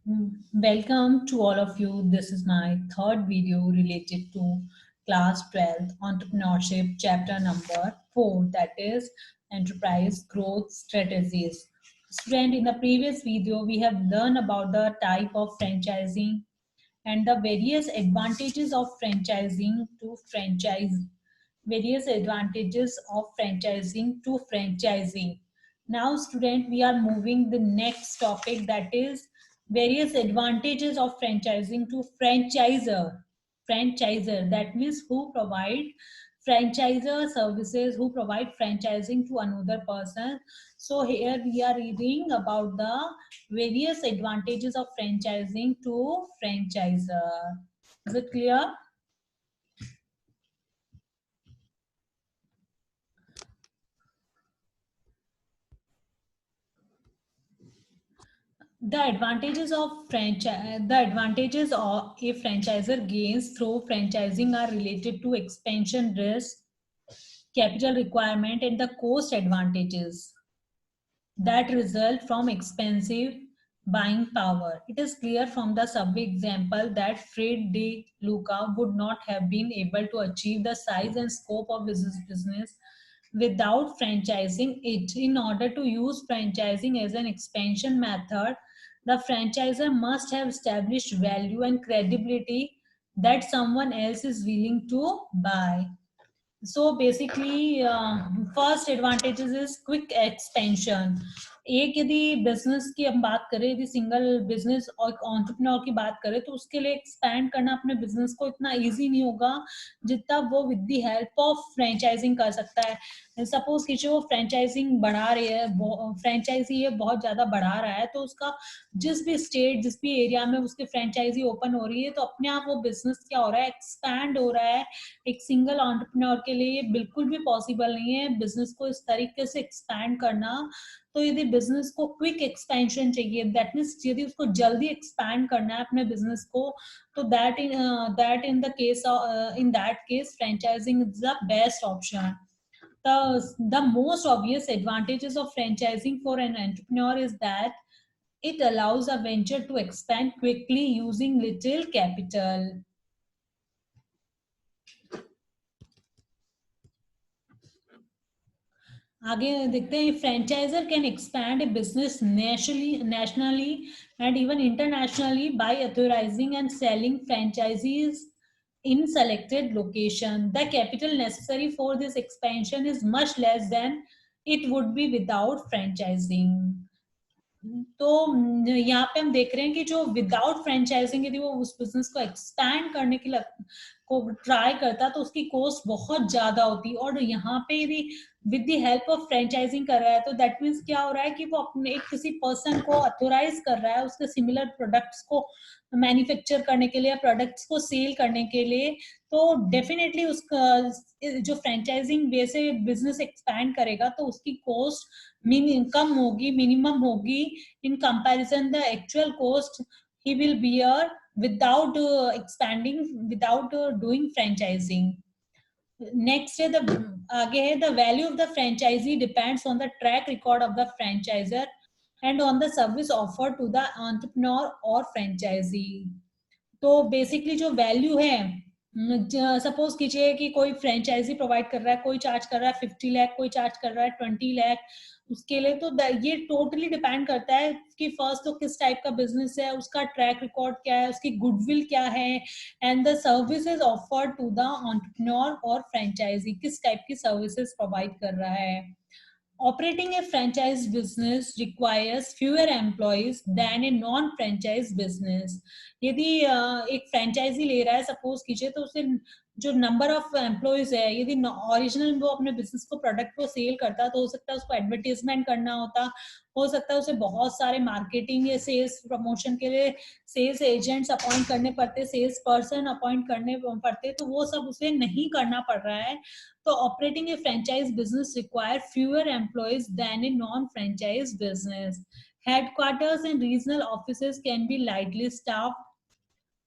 Welcome to all of you. This is my third video related to class 12 entrepreneurship chapter number 4, that is enterprise growth strategies. Student, in the previous video we have learned about the type of franchising and the various advantages of franchising to franchising. Now student, we are moving the next topic, that is various advantages of franchising to franchisor, that means who provide franchisor services, who provide franchising to another person. So here we are reading about the various advantages of franchising to franchisor. Is it clear? The advantages of a franchisor gains through franchising are related to expansion risk, capital requirement, and the cost advantages that result from expensive buying power. It is clear from the subway example that Fred De Luca would not have been able to achieve the size and scope of business without franchising it. In order to use franchising as an expansion method, the franchisor must have established value and credibility that someone else is willing to buy. So basically, first advantages is quick expansion. एक यदि business की हम बात करें, यदि single business और entrepreneur की बात करें, तो उसके लिए एक्सपैंड करना अपने बिजनेस को इतना इजी नहीं होगा जितना वो with the help of franchising कर सकता है. सपोज कीजिए वो फ्रेंचाइजिंग बढ़ा रही है, फ्रेंचाइजी ये बहुत ज्यादा बढ़ा रहा है, तो उसका जिस भी स्टेट, जिस भी एरिया में उसकी फ्रेंचाइजी ओपन हो रही है, तो अपने आप वो बिजनेस क्या हो रहा है, एक्सपैंड हो रहा है. एक सिंगल एंटरप्रेन्योर के लिए बिल्कुल भी पॉसिबल नहीं है बिजनेस को इस तरीके से एक्सपैंड करना. तो यदि बिजनेस को क्विक एक्सपेंशन चाहिए, दैट मीन्स यदि उसको जल्दी एक्सपैंड करना है अपने बिजनेस को, तो that in that case franchising is the best option. The most obvious advantages of franchising for an entrepreneur is that it allows a venture to expand quickly using little capital. आगे देखते हैं, franchisor can expand A business nationally and even internationally by authorizing and selling franchisees in selected location. The capital necessary for this expansion is much less than it would be without franchising. तो यहाँ पे हम देख रहे हैं कि जो without franchising यदि वो उस बिजनेस को एक्सपैंड करने के लिए को ट्राई करता तो उसकी कॉस्ट बहुत ज्यादा होती, और यहाँ पे यदि with the help of franchising कर रहा है, तो दैट मीन्स क्या हो रहा है कि वो अपने एक किसी पर्सन को ऑथोराइज कर रहा है उसके सिमिलर प्रोडक्ट्स को मैन्युफैक्चर करने के लिए, प्रोडक्ट्स को सेल करने के लिए. तो डेफिनेटली उसका जो फ्रेंचाइजिंग वे से बिजनेस एक्सपैंड करेगा तो उसकी कॉस्ट कम होगी, मिनिमम होगी in comparison the actual cost he will bear without expanding, without doing franchising. Next है आगे है, the value of the franchisee depends on the track record of the franchisor and on the service offered to the entrepreneur or franchisee. तो basically जो value है, suppose कीजिए कि कोई franchise provide कर रहा है, कोई चार्ज कर रहा है 50 लाख, कोई चार्ज कर रहा है 20 लाख उसके लिए, तो ये टोटली डिपेंड करता है कि फर्स्ट तो किस टाइप का बिजनेस है, उसका ट्रैक रिकॉर्ड क्या है, उसकी गुडविल क्या है, and the services offered to the entrepreneur और फ्रेंचाइजी किस टाइप की सर्विसेज प्रोवाइड कर रहा है. Operating a franchise business requires fewer employees than a non-franchise business. यदि एक फ्रेंचाइजी ले रहा है सपोज कीजिए, तो उसे जो नंबर ऑफ एम्प्लॉयज है, यदि ओरिजिनल वो अपने बिजनेस को प्रोडक्ट को सेल करता तो हो सकता है उसको एडवर्टीजमेंट करना होता, हो सकता है उसे बहुत सारे मार्केटिंग या सेल्स प्रमोशन के लिए सेल्स एजेंट्स अपॉइंट करने पड़ते, सेल्स पर्सन अपॉइंट करने पड़ते, तो वो सब उसे नहीं करना पड़ रहा है. So operating a franchise business requires fewer employees than a non-franchise business. Headquarters and regional offices can be lightly staffed,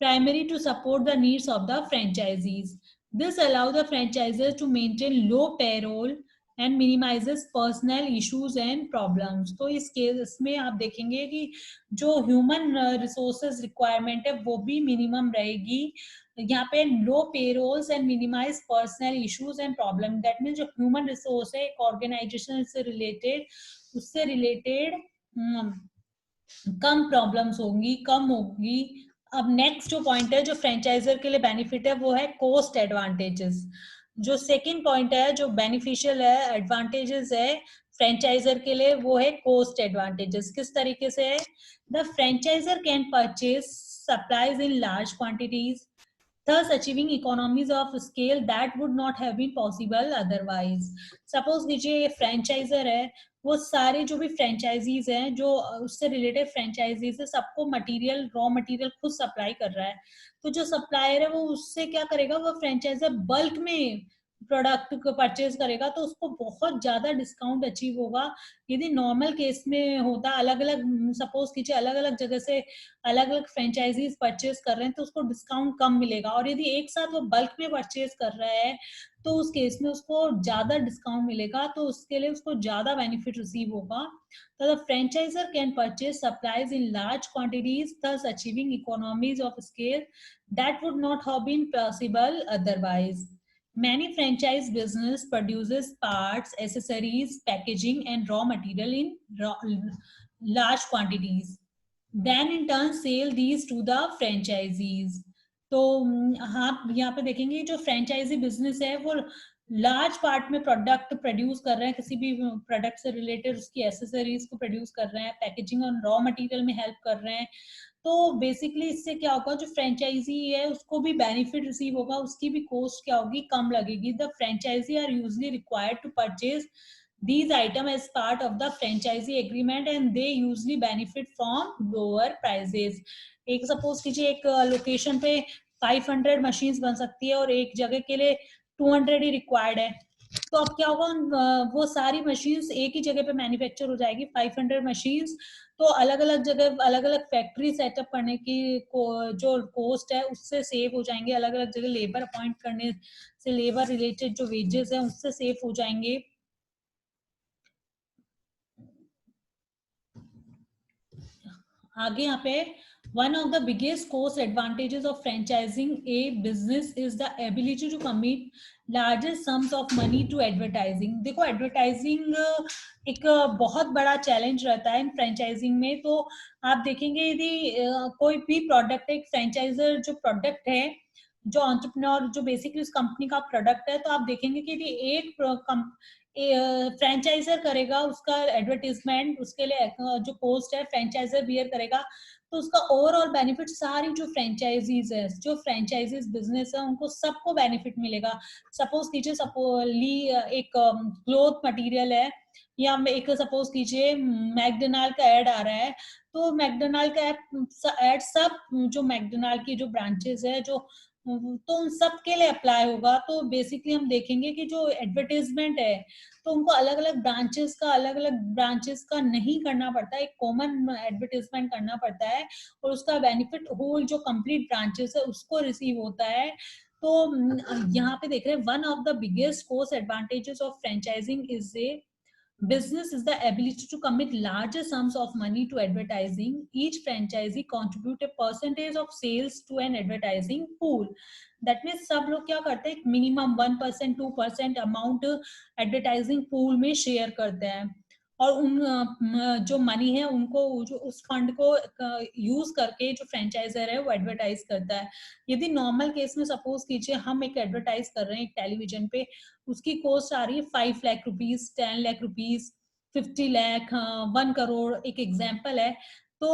primarily to support the needs of the franchisees. This allows the franchisors to maintain low payroll and minimizes personal issues and problems. तो इस case में आप देखेंगे कि जो human resources requirement है वो भी मिनिमम रहेगी यहाँ पे. Low payrolls and minimise personal issues and problem. That means जो ह्यूमन रिसोर्स है एक ऑर्गेनाइजेशन से रिलेटेड, उससे रिलेटेड कम प्रॉब्लम्स होंगी, कम होगी. अब नेक्स्ट जो पॉइंट है जो फ्रेंचाइजर के लिए बेनिफिट है वो है कोस्ट एडवांटेजेस. जो सेकंड पॉइंट है जो बेनिफिशियल है, एडवांटेजेस है फ्रेंचाइजर के लिए, वो है कोस्ट एडवांटेजेस. किस तरीके से है? The franchisor can purchase supplies in large quantities, thus achieving economies of scale that would not have been possible otherwise. Suppose कीजिए ये फ्रेंचाइजर है, वो सारे जो भी फ्रेंचाइजीज हैं, जो उससे रिलेटेड फ्रेंचाइजीज है, सबको मटेरियल, रॉ मटेरियल खुद सप्लाई कर रहा है. तो जो सप्लायर है वो उससे क्या करेगा, वो फ्रेंचाइजर बल्क में प्रोडक्ट को परचेज करेगा तो उसको बहुत ज्यादा डिस्काउंट अचीव होगा. यदि नॉर्मल केस में होता, अलग अलग सपोज कीजिए अलग अलग जगह से अलग अलग फ्रेंचाइजीज परचेज कर रहे हैं तो उसको डिस्काउंट कम मिलेगा. और यदि एक साथ वो बल्क में परचेज कर रहा है तो उस केस में उसको ज्यादा डिस्काउंट मिलेगा, तो उसके लिए उसको ज्यादा बेनिफिट रिसीव होगा. तो the franchisor can purchase supplies in large quantities, thus achieving economies of scale that would not have been possible otherwise. Many franchise business produces parts, accessories, packaging and raw material in large quantities, then in turn sell these to the franchisees. तो आप यहाँ पे देखेंगे जो franchise business है वो large part में product produce कर रहे हैं, किसी भी प्रोडक्ट से रिलेटेड उसकी एसेसरीज को प्रोड्यूस कर रहे हैं, पैकेजिंग और रॉ मटेरियल में हेल्प कर रहे हैं. तो बेसिकली इससे क्या होगा, जो फ्रेंचाइजी है उसको भी बेनिफिट रिसीव होगा, उसकी भी कॉस्ट क्या होगी, कम लगेगी. The franchisee are usually required to purchase these items as part of the franchisee agreement and they usually benefit from lower prices. एक सपोज कीजिए एक लोकेशन पे 500 मशीन्स बन सकती है और एक जगह के लिए 200 ही रिक्वायर्ड है. तो अब क्या होगा, वो सारी मशीन्स एक ही जगह पे मैन्युफैक्चर हो जाएगी 500 मशीन्स. तो अलग अलग जगह अलग अलग फैक्ट्री सेटअप करने की जो कॉस्ट है उससे सेव हो जाएंगे, अलग अलग जगह लेबर अपॉइंट करने से लेबर रिलेटेड जो वेजेस है उससे सेव हो जाएंगे. आगे यहाँ पे one of the biggest cost advantages of franchising a business is the ability to commit largest sums of money to advertising. देखो एडवर्टाइजिंग एक बहुत बड़ा चैलेंज रहता है इन फ्रेंचाइजिंग में. तो आप देखेंगे यदि कोई भी प्रोडक्ट है, एक फ्रेंचाइजर जो प्रोडक्ट है, जो एंटरप्रेन्योर जो बेसिकली उस कंपनी का प्रोडक्ट है, तो आप देखेंगे कि यदि एक फ्रेंचाइजर करेगा उसका एडवर्टीजमेंट, उसके लिए जो कॉस्ट है फ्रेंचाइजर बियर करेगा, तो उसका ओवरऑल बेनिफिट सारी जो फ्रेंचाइजीज है, जो फ्रेंचाइजीज बिजनेस है, उनको सबको बेनिफिट मिलेगा. सपोज कीजिए एक क्लोथ मटेरियल है, या एक सपोज कीजिए मैकडोनाल्ड का एड आ रहा है, तो मैकडोनाल्ड का एड सब जो मैकडोनाल्ड की जो ब्रांचेस है जो तो उन सब के लिए अप्लाई होगा. तो बेसिकली हम देखेंगे कि जो एडवर्टीजमेंट है तो उनको अलग अलग ब्रांचेस का नहीं करना पड़ता, एक कॉमन एडवर्टीजमेंट करना पड़ता है और उसका बेनिफिट होल जो कंप्लीट ब्रांचेस है उसको रिसीव होता है. तो यहाँ पे देख रहे हैं one of the biggest cost advantages of franchising is a business is the ability to commit larger sums of money to advertising. Each franchisee contribute a percentage of sales to an advertising pool. That means सब लोग क्या करते हैं, minimum 1% 2% amount advertising pool में share करते हैं और उन जो मनी है उनको जो उस फंड को यूज करके जो फ्रेंचाइजर है वो एडवर्टाइज करता है. यदि नॉर्मल केस में सपोज कीजिए हम एक एडवर्टाइज कर रहे हैं एक टेलीविजन पे, उसकी कॉस्ट आ रही है 5 लाख रुपीज, 10 लाख रुपीज, 50 लाख, 1 करोड़, एक एग्जाम्पल है. तो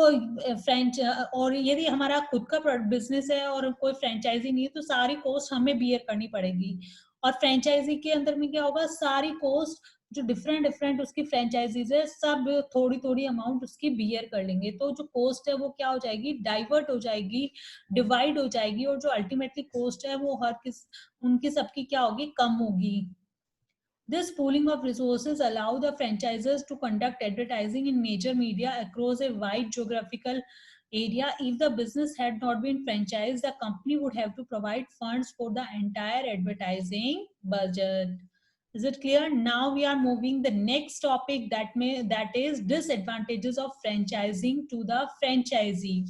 और यदि हमारा खुद का बिजनेस है और कोई फ्रेंचाइजी नहीं है तो सारी कॉस्ट हमें बियर करनी पड़ेगी. और फ्रेंचाइजी के अंदर में क्या होगा, सारी कॉस्ट जो डिफरेंट डिफरेंट उसकी फ्रेंचाइजीज है सब थोड़ी थोड़ी अमाउंट उसकी बियर कर लेंगे. तो जो कॉस्ट है वो क्या हो जाएगी, डाइवर्ट हो जाएगी, डिवाइड हो जाएगी, और जो अल्टीमेटली कॉस्ट है वो उनकी सबकी क्या होगी, कम होगी. This pooling of resources allow the franchisors to conduct advertising in major media across a wide geographical area. If the business had not been franchised, the company would have to provide funds for the entire advertising budget. Is it clear? Now we are moving the next topic, that is disadvantages of franchising to the franchisee.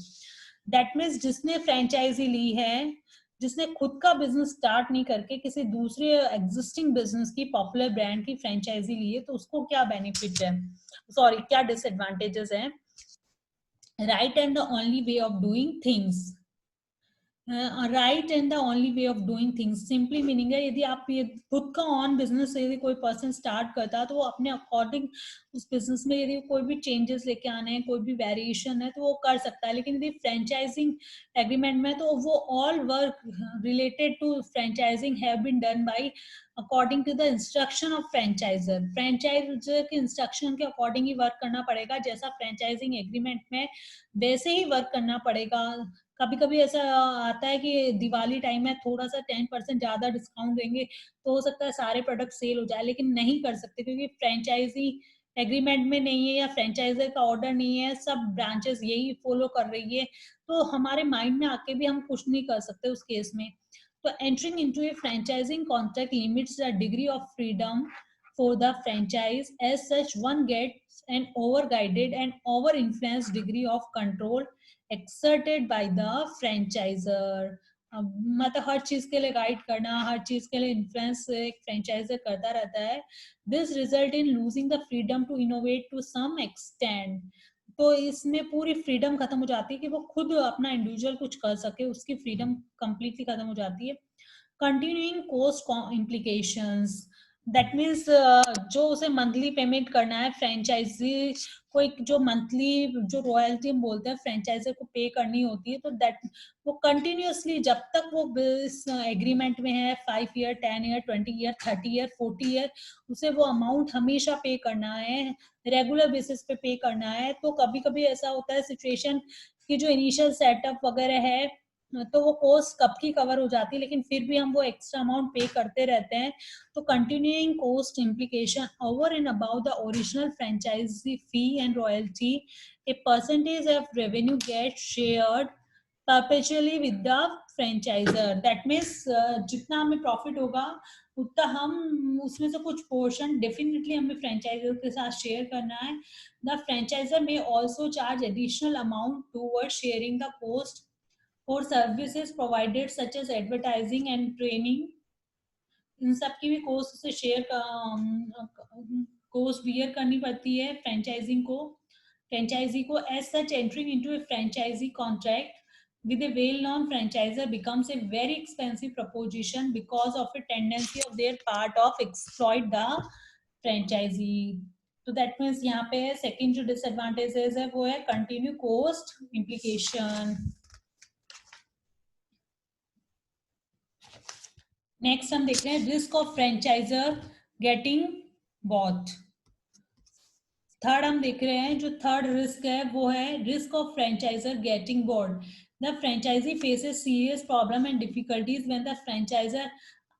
That means जिसने franchise ली है, जिसने खुद का business start नहीं करके किसी दूसरे existing business की पॉपुलर ब्रांड की फ्रेंचाइजी ली है, तो उसको क्या बेनिफिट है, सॉरी क्या डिसएडवांटेजेस हैं. Right and the only way of doing things. Right and the only way of doing things simply meaning है, यदि आप ये खुद का ऑन बिजनेस यदि कोई पर्सन स्टार्ट करता है तो वो अपने अकॉर्डिंग उस बिजनेस में यदि कोई भी चेंजेस लेके आने हैं, कोई भी वेरिएशन है तो वो कर सकता है. लेकिन यदि फ्रेंचाइजिंग एग्रीमेंट में तो वो all work related to franchising have been done by according to the instruction of franchiser. Franchiser के इंस्ट्रक्शन के अकॉर्डिंग ही वर्क करना पड़ेगा. जैसा फ्रेंचाइजिंग एग्रीमेंट में वैसे ही वर्क करना पड़ेगा. कभी कभी ऐसा आता है कि दिवाली टाइम में थोड़ा सा 10% ज्यादा डिस्काउंट देंगे तो हो सकता है सारे प्रोडक्ट सेल हो जाए, लेकिन नहीं कर सकते क्योंकि फ्रेंचाइजी एग्रीमेंट में नहीं है या फ्रेंचाइजर का ऑर्डर नहीं है, सब ब्रांचेस यही फॉलो कर रही है, तो हमारे माइंड में आके भी हम कुछ नहीं कर सकते उस केस में. तो entering into A franchising contract limits the degree of freedom for the franchise. As such, one gets an over-guided and over-influenced degree of control exerted by the franchisor. मतलब हर चीज के लिए गाइड करना, हर चीज के लिए इन्फ्लुएंस एक फ्रेंचाइजर करता रहता है. This result in losing the freedom to innovate to some extent. तो इसमें पूरी फ्रीडम खत्म हो जाती है कि वो खुद अपना इंडिविजुअल कुछ कर सके, उसकी फ्रीडम कंप्लीटली खत्म हो जाती है. Continuing cost implications. That means जो उसे मंथली पेमेंट करना है फ्रेंचाइजी को, एक जो मंथली जो रॉयल्टी हम बोलते हैं फ्रेंचाइजर को पे करनी होती है, तो दैट वो कंटिन्यूअसली जब तक वो इस एग्रीमेंट में है 5 year, 10 year, 20 year, 30 year, 40 year, उसे वो अमाउंट हमेशा पे करना है, रेगुलर बेसिस पे करना है. तो कभी कभी ऐसा होता है सिचुएशन कि जो इनिशियल सेटअप वगैरह है तो वो कॉस्ट कब की कवर हो जाती है, लेकिन फिर भी हम वो एक्स्ट्रा अमाउंट पे करते रहते हैं. तो continuing cost implication over and about the original franchisee fee and royalty, a percentage of revenue get shared perpetually with the franchiser. That means जितना हमें प्रॉफिट होगा उतना हम उसमें से कुछ पोर्शन डेफिनेटली हमें फ्रेंचाइजर के साथ शेयर करना है. द फ्रेंचाइजर में also charge additional amount toward sharing the cost for services provided such as advertising and training. इन सब की भी कॉस्ट से शेयर कॉस्ट बियर करनी पड़ती है फ्रेंचाइजी को. As such entering into a franchisee contract with a well-known franchisor becomes a very expensive proposition because of a tendency of their part of exploit the franchisee. तो that means यहाँ पे second जो disadvantages है वो है continue cost implication. Next हम देख रहे हैं risk of franchiser getting bought. Third हम देख रहे हैं जो थर्ड रिस्क है वो है risk of franchiser getting bought. The franchisee faces serious problem and difficulties when the franchiser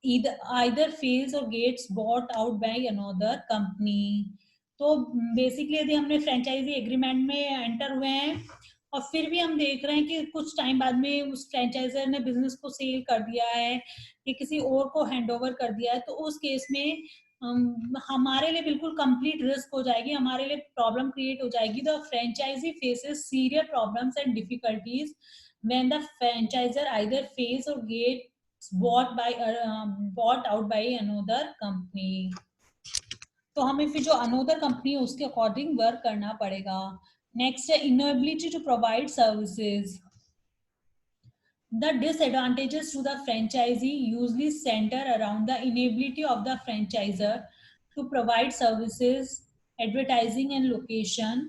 either fails or gets bought out by another company. तो basically यदि हमने फ्रेंचाइजी एग्रीमेंट में एंटर हुए हैं और फिर भी हम देख रहे हैं कि कुछ टाइम बाद में उस फ्रेंचाइजर ने बिजनेस को सेल कर दिया है या किसी और को हैंड ओवर कर दिया है, तो उस केस में हमारे लिए बिल्कुल कंप्लीट रिस्क हो जाएगी, हमारे लिए प्रॉब्लम क्रिएट हो जाएगी. The franchisee faces serious problems and difficulties when the franchiser either fails or gets bought out by another company. तो हमें फिर जो अनोदर कंपनी है उसके अकॉर्डिंग वर्क करना पड़ेगा. नेक्स्ट है inability to provide services. The disadvantages to the franchisee usually center around the inability of the franchisor to provide services, advertising, and location.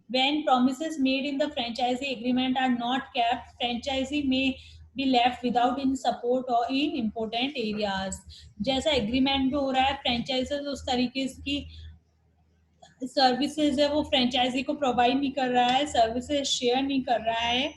When promises made in the franchisee agreement are not kept, franchisee may be left without in support or in important areas. जैसा agreement में हो रहा है franchisor उस तरीके की services है वो फ्रेंचाइजी को प्रोवाइड नहीं कर रहा है, सर्विसेज शेयर नहीं कर रहा है,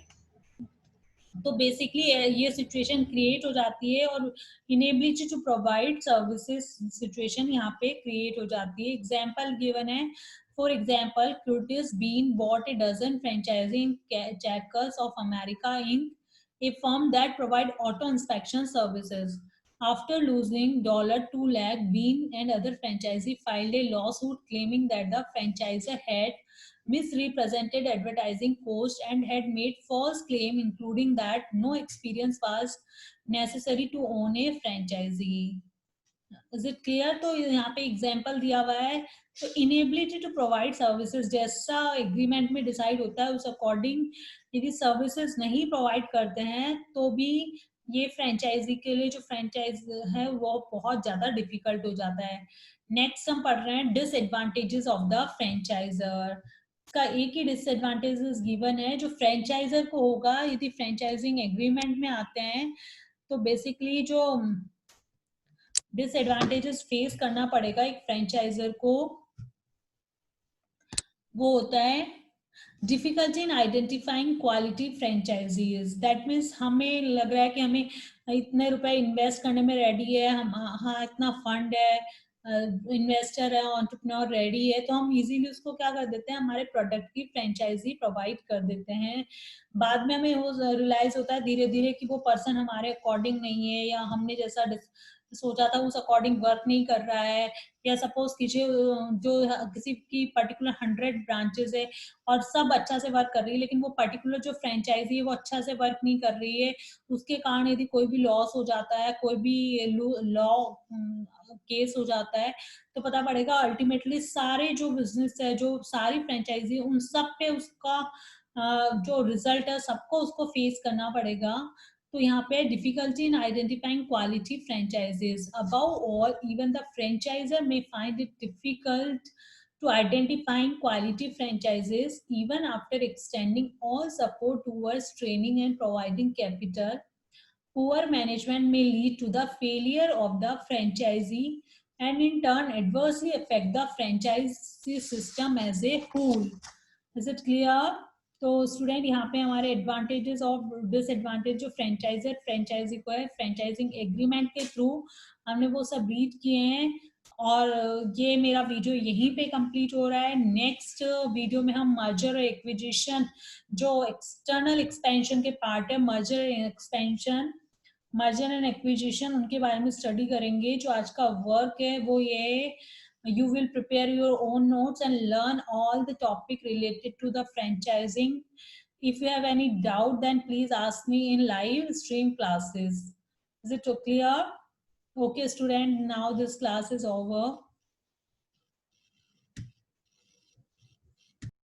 तो बेसिकली ये सिचुएशन क्रिएट हो जाती है और inability to provide services situation यहाँ पे क्रिएट हो जाती है. एग्जांपल गिवन है. For example, Curtis Bean bought a dozen franchising Checkers of America Inc., a firm that provide auto inspection services. After losing $2 lakh, Beam and other franchisee filed a lawsuit claiming that the franchisor had misrepresented advertising cost and had made false claim, including that no experience was necessary to own a franchisee. Is it clear? तो यहाँ पे example दिया हुआ है, तो inability to provide services जैसा agreement में decide होता है उस अकॉर्डिंग यदि सर्विसेज नहीं प्रोवाइड करते हैं तो भी ये फ्रेंचाइजी के लिए जो फ्रेंचाइज है वो बहुत ज्यादा डिफिकल्ट हो जाता है. नेक्स्ट हम पढ़ रहे हैं डिसएडवांटेजेस ऑफ द फ्रेंचाइजर. का एक ही डिसएडवांटेजेस गिवन है जो फ्रेंचाइजर को होगा यदि फ्रेंचाइजिंग एग्रीमेंट में आते हैं, तो बेसिकली जो डिसएडवांटेजेस फेस करना पड़ेगा एक फ्रेंचाइजर को, वो होता है difficulty in identifying quality franchises. That means हमें लग रहा है कि हमें इतने रुपए इन्वेस्ट करने में रेडी है, हम हाँ इतना फंड है, इन्वेस्टर है, एंटरप्रेन्योर रेडी है, तो हम इजीली उसको क्या कर देते हैं, हमारे प्रोडक्ट की फ्रेंचाइजी प्रोवाइड कर देते हैं. बाद में हमें वो रियलाइज होता है धीरे धीरे कि वो पर्सन हमारे अकॉर्डिंग नहीं है या हमने जैसा सोचा था उस अकॉर्डिंग वर्क नहीं कर रहा है. या सपोज कीजिए जो किसी की पर्टिकुलर 100 ब्रांचेस है और सब अच्छा से वर्क कर रही है, लेकिन वो पर्टिकुलर जो फ्रेंचाइजी है वो अच्छा से वर्क नहीं कर रही है, उसके कारण यदि कोई भी लॉस हो जाता है, कोई भी लॉ केस हो जाता है, तो पता पड़ेगा अल्टीमेटली सारे जो बिजनेस है, जो सारी फ्रेंचाइजी उन सब पे उसका जो रिजल्ट है सबको उसको फेस करना पड़ेगा. तो यहाँ पे difficulty in identifying quality franchises. Above all even the franchisor may find it difficult to identifying quality franchises even after extending all support towards training and providing capital. Poor management may lead to the failure of the franchisee and in turn adversely affect the franchisee system as a whole. Is it clear? तो student यहाँ पे हमारे advantages और disadvantage जो franchisor franchise को है franchising agreement के through हमने वो सब रीड किए हैं. और ये मेरा वीडियो यहीं पे कंप्लीट हो रहा है. नेक्स्ट वीडियो में हम मर्जर और एक्विजिशन जो एक्सटर्नल एक्सपेंशन के पार्ट है, मर्जर एंड एक्विजिशन, उनके बारे में स्टडी करेंगे. जो आज का वर्क है वो ये you will prepare your own notes and learn all the topic related to the franchising. If you have any doubt then please ask me in live stream classes. Is it clear? Okay student, now this class is over.